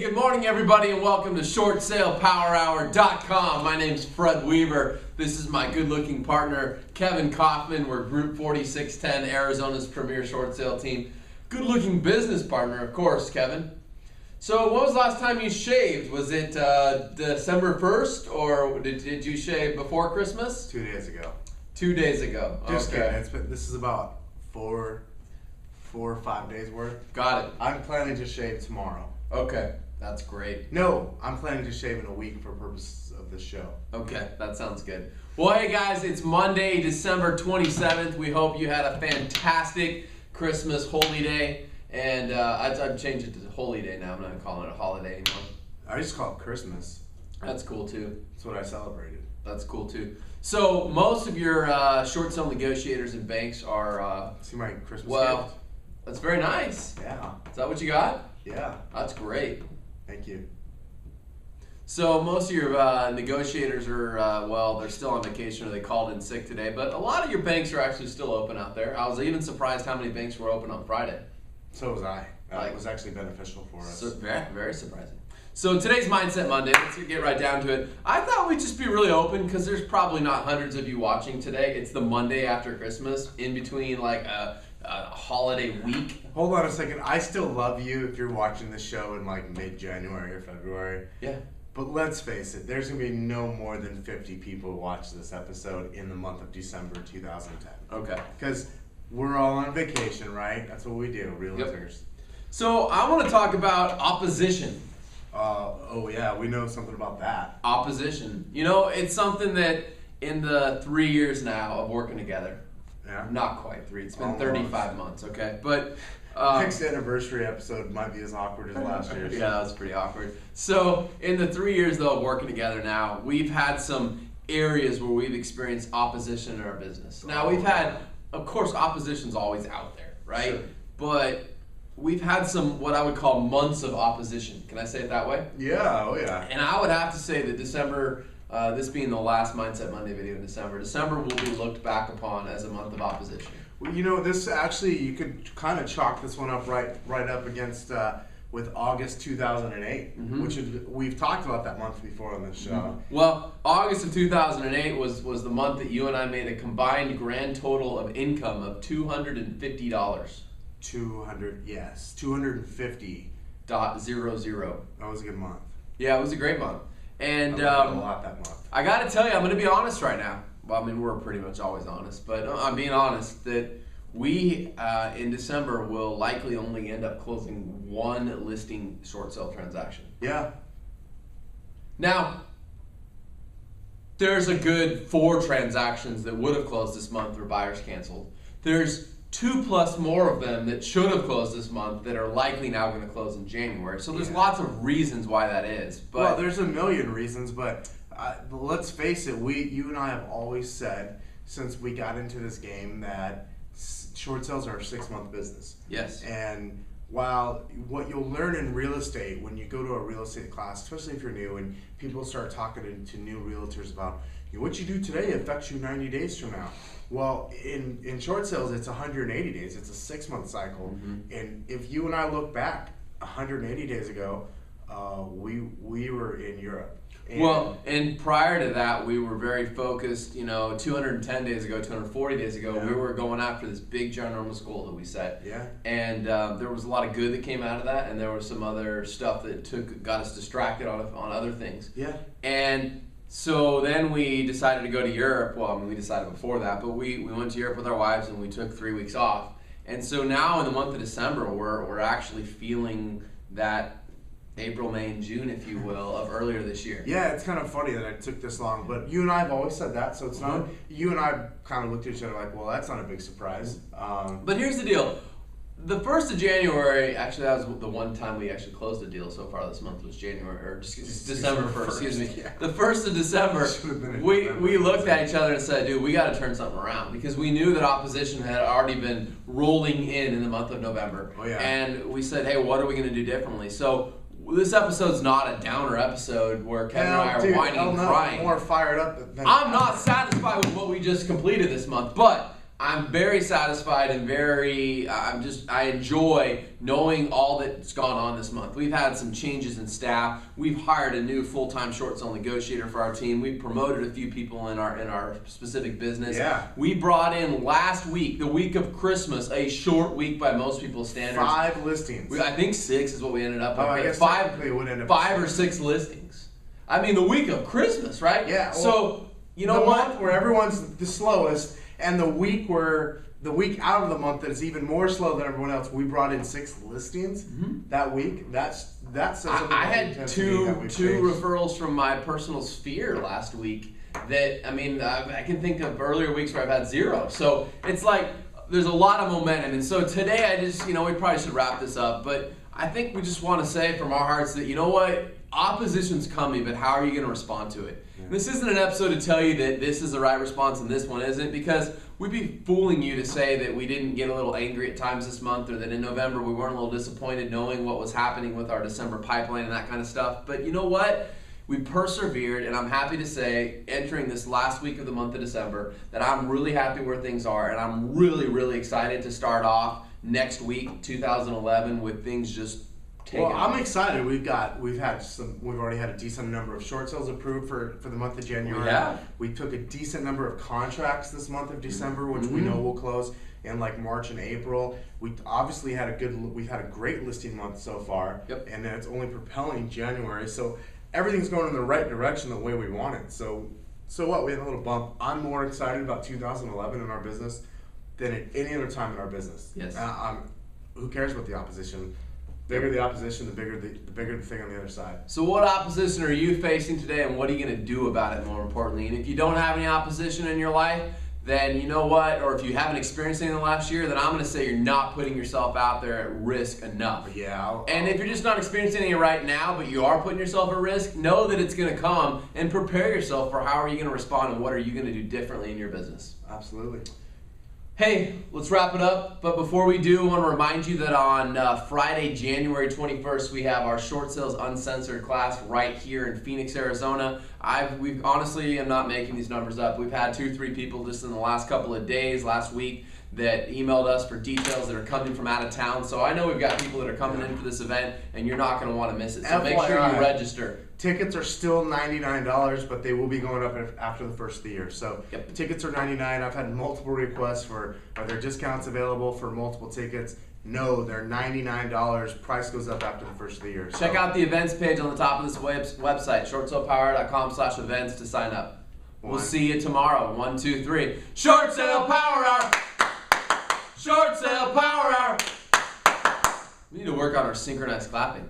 Good morning, everybody, and welcome to ShortSalePowerHour.com. My name's Fred Weaver. This is my good-looking partner, Kevin Kaufman. We're Group 4610, Arizona's premier short sale team. Good-looking business partner, of course, Kevin. So, when was the last time you shaved? Was it December 1st, or did you shave before Christmas? 2 days ago. 2 days ago. Just kidding. This is about four or 5 days worth. Got it. I'm planning to shave tomorrow. Okay, that's great. No, I'm planning to shave in a week for purposes of this show. Okay, that sounds good. Well, hey guys, it's Monday, December 27th. We hope you had a fantastic Christmas holy day. And I've changed it to holy day now. I'm not calling it a holiday anymore. I just call it Christmas. That's cool too. That's what I celebrated. That's cool too. So most of your short sale negotiators and banks are... See my Christmas gift? That's very nice. Yeah. Is that what you got? Yeah. That's great. Thank you. So most of your negotiators are, they're still on vacation or they called in sick today, but a lot of your banks are actually still open out there. I was even surprised how many banks were open on Friday. So was I. It was actually beneficial for us. So very, very surprising. So today's Mindset Monday. Let's get right down to it. I thought we'd just be really open because there's probably not hundreds of you watching today. It's the Monday after Christmas, in between like a holiday week. Hold on a second. I still love you if you're watching this show in like mid-January or February. Yeah. But let's face it, there's going to be no more than 50 people who watch this episode in the month of December 2010. Okay. Because we're all on vacation, right? That's what we do, realtors. Yep. So I want to talk about opposition. Oh yeah, we know something about that. Opposition. You know, it's something that in the 3 years now of working together, not quite 3, it's been 35 months, okay? But next anniversary episode might be as awkward as last year's. Yeah, that was pretty awkward. So in the 3 years though of working together now, we've had some areas where we've experienced opposition in our business. Now we've had, of course, opposition's always out there, right? Sure. But we've had some, what I would call months of opposition. Can I say it that way? Yeah, oh yeah. And I would have to say that December, this being the last Mindset Monday video in December will be looked back upon as a month of opposition. Well, you know, this actually, you could kind of chalk this one up right up against with August 2008, which we've talked about that month before on this show. Well, August of 2008 was the month that you and I made a combined grand total of income of $250. 250.00. That was a good month. Yeah, it was a great month. And I learned a lot that month. I got to tell you, I'm going to be honest right now. Well, I mean, we're pretty much always honest, but I'm being honest that we, in December, will likely only end up closing one listing short sale transaction. Yeah. Now, there's a good 4 transactions that would have closed this month where buyers canceled. There's 2+ more of them that should have closed this month that are likely now going to close in January. So there's lots of reasons why that is. But well, there's a million reasons, but let's face it, you and I have always said since we got into this game that short sales are a 6-month business. Yes. And while what you'll learn in real estate when you go to a real estate class, especially if you're new and people start talking to new realtors about what you do today affects you 90 days from now. Well, in short sales, it's 180 days. It's a 6-month cycle. And if you and I look back 180 days ago, we were in Europe. And prior to that, we were very focused, 210 days ago, 240 days ago, we were going after this big ginormous goal that we set. Yeah. And there was a lot of good that came out of that, and there was some other stuff that got us distracted on other things. Yeah. And so then we decided to go to Europe. Well, I mean, we decided before that, but we went to Europe with our wives and we took 3 weeks off. And so now in the month of December, we're actually feeling that April, May, and June, if you will, of earlier this year. Yeah, it's kind of funny that it took this long, but you and I have always said that, so it's not, you and I kind of looked at each other like, well, that's not a big surprise. But here's the deal. The 1st of January, actually that was the one time we actually closed a deal so far this month was January, or December 1st, excuse me. Yeah. The 1st of December, we looked at each other and said, dude, we got to turn something around because we knew that opposition had already been rolling in the month of November. Oh, yeah. And we said, hey, what are we going to do differently? So this episode's not a downer episode where Kevin and I are whining and crying. I'm more fired up than I'm not satisfied with what we just completed this month, but I'm very satisfied and I enjoy knowing all that's gone on this month. We've had some changes in staff. We've hired a new full-time short sale negotiator for our team. We've promoted a few people in our specific business. Yeah. We brought in last week, the week of Christmas, a short week by most people's standards. 5 listings. I think 6 is what we ended up with. I guess 5 would end up 5 or 6 listings. I mean, the week of Christmas, right? Yeah. Well, so you know the what? month where everyone's the slowest, and the week out of the month that is even more slow than everyone else, we brought in 6 listings that week. That's I had two referrals from my personal sphere last week that, I mean, I can think of earlier weeks where I've had 0. So it's like there's a lot of momentum. And so today I just, we probably should wrap this up, but I think we just want to say from our hearts that, you know what? Opposition's coming, but how are you going to respond to it? Yeah. This isn't an episode to tell you that this is the right response and this one isn't, because we'd be fooling you to say that we didn't get a little angry at times this month, or that in November we weren't a little disappointed knowing what was happening with our December pipeline and that kind of stuff. But you know what? We persevered, and I'm happy to say, entering this last week of the month of December, that I'm really happy where things are, and I'm really, really excited to start off next week, 2011, with things just taking off. I'm excited. We've already had a decent number of short sales approved for the month of January. Yeah. We took a decent number of contracts this month of December, which we know will close in like March and April. We obviously we've had a great listing month so far. Yep. And then it's only propelling January. So everything's going in the right direction the way we want it. So what? We had a little bump. I'm more excited about 2011 in our business than at any other time in our business. Yes. Who cares about the opposition? The bigger the opposition, the bigger the thing on the other side. So what opposition are you facing today, and what are you going to do about it, more importantly? And if you don't have any opposition in your life, then you know what, or if you haven't experienced anything in the last year, then I'm going to say you're not putting yourself out there at risk enough. Yeah. And if you're just not experiencing anything right now, but you are putting yourself at risk, know that it's going to come, and prepare yourself for how are you going to respond and what are you going to do differently in your business. Absolutely. Hey, let's wrap it up. But before we do, I want to remind you that on Friday, January 21st, we have our Short Sales Uncensored class right here in Phoenix, Arizona. We honestly am not making these numbers up. We've had 2-3 people just in the last couple of days, last week, that emailed us for details that are coming from out of town. So I know we've got people that are coming in for this event, and you're not going to want to miss it. So make sure you register. Tickets are still $99, but they will be going up after the first of the year. So Tickets are $99. I've had multiple requests for, are there discounts available for multiple tickets? No, they're $99. Price goes up after the first of the year. Check out the events page on the top of this website, shortsalepower.com/events to sign up. We'll see you tomorrow. 1, 2, 3. Short Sale Power Hour! Short Sale Power Hour! We need to work on our synchronized clapping.